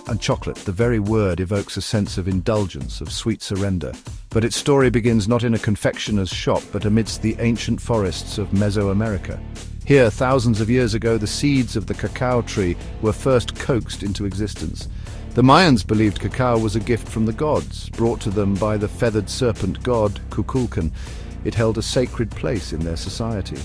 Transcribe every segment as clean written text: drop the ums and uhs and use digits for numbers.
And chocolate, the very word evokes a sense of indulgence, of sweet surrender. But its story begins not in a confectioner's shop, but amidst the ancient forests of Mesoamerica. Here, thousands of years ago, the seeds of the cacao tree were first coaxed into existence. The Mayans believed cacao was a gift from the gods, brought to them by the feathered serpent god Kukulkan. It held a sacred place in their society.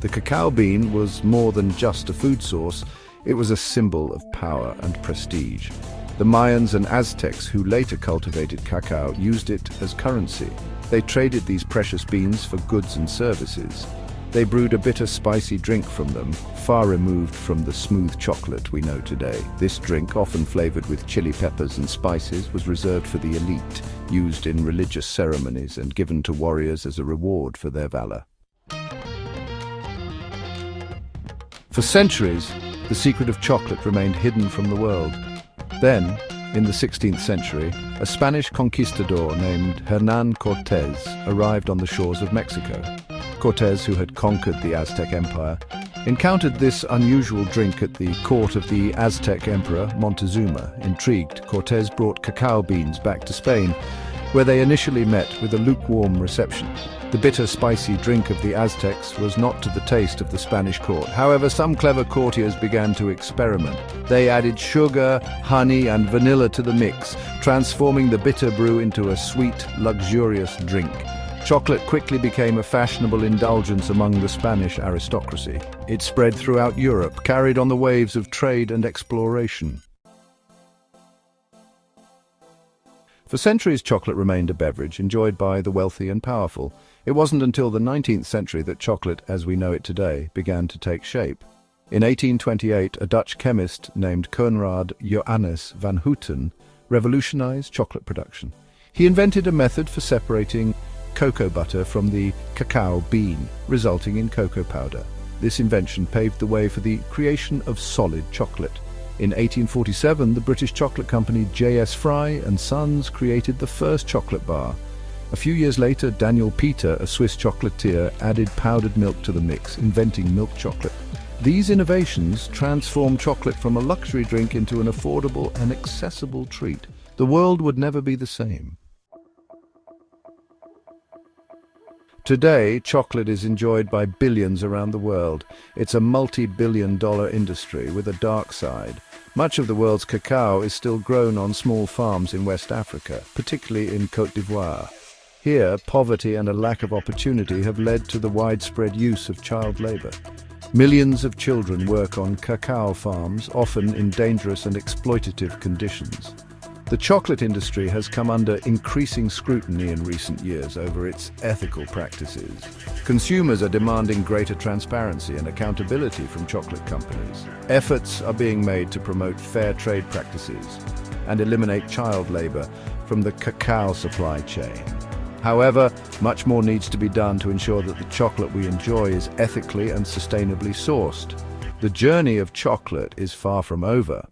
The cacao bean was more than just a food source, it was a symbol of power and prestige. The Mayans and Aztecs, who later cultivated cacao, used it as currency. They traded these precious beans for goods and services. They brewed a bitter, spicy drink from them, far removed from the smooth chocolate we know today. This drink, often flavored with chili peppers and spices, was reserved for the elite, used in religious ceremonies and given to warriors as a reward for their valor. For centuries, the secret of chocolate remained hidden from the world. Then, in the 16th century, a Spanish conquistador named Hernán Cortés arrived on the shores of Mexico. Cortés, who had conquered the Aztec Empire, encountered this unusual drink at the court of the Aztec Emperor Montezuma. Intrigued, Cortés brought cacao beans back to Spain, where they initially met with a lukewarm reception. The bitter, spicy drink of the Aztecs was not to the taste of the Spanish court. However, some clever courtiers began to experiment. They added sugar, honey, and vanilla to the mix, transforming the bitter brew into a sweet, luxurious drink. Chocolate quickly became a fashionable indulgence among the Spanish aristocracy. It spread throughout Europe, carried on the waves of trade and exploration. For centuries, chocolate remained a beverage enjoyed by the wealthy and powerful. It wasn't until the 19th century that chocolate, as we know it today, began to take shape. In 1828, a Dutch chemist named Coenraad Johannes van Houten revolutionized chocolate production. He invented a method for separating cocoa butter from the cacao bean, resulting in cocoa powder. This invention paved the way for the creation of solid chocolate. In 1847, the British chocolate company J.S. Fry & Sons created the first chocolate bar. A few years later, Daniel Peter, a Swiss chocolatier, added powdered milk to the mix, inventing milk chocolate. These innovations transformed chocolate from a luxury drink into an affordable and accessible treat. The world would never be the same. Today, chocolate is enjoyed by billions around the world. It's a multi-billion-dollar industry with a dark side. Much of the world's cacao is still grown on small farms in West Africa, particularly in Côte d'Ivoire. Here, poverty and a lack of opportunity have led to the widespread use of child labor. Millions of children work on cacao farms, often in dangerous and exploitative conditions. The chocolate industry has come under increasing scrutiny in recent years over its ethical practices. Consumers are demanding greater transparency and accountability from chocolate companies. Efforts are being made to promote fair trade practices and eliminate child labor from the cacao supply chain. However, much more needs to be done to ensure that the chocolate we enjoy is ethically and sustainably sourced. The journey of chocolate is far from over.